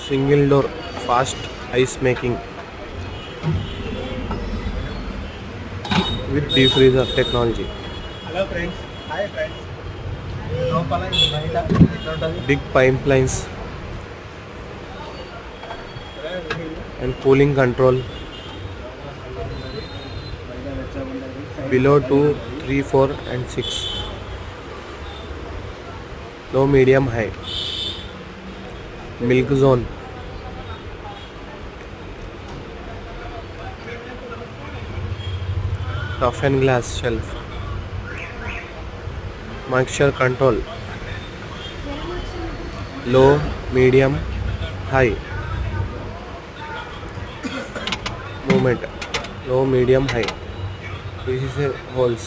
Single door fast ice making with deep freezer technology. Hello friends, hi friends. లోపల ఇది బయట ఎట్లుంటుంది? Big pipelines and cooling control బయట వెచ్చగా ఉంటుంది. below 2, 3, 4 and 6. Low, medium, high. Milk zone. Tough and glass shelf. Moisture control. Low, medium, high. Movement. Low, medium, high. This is a holes.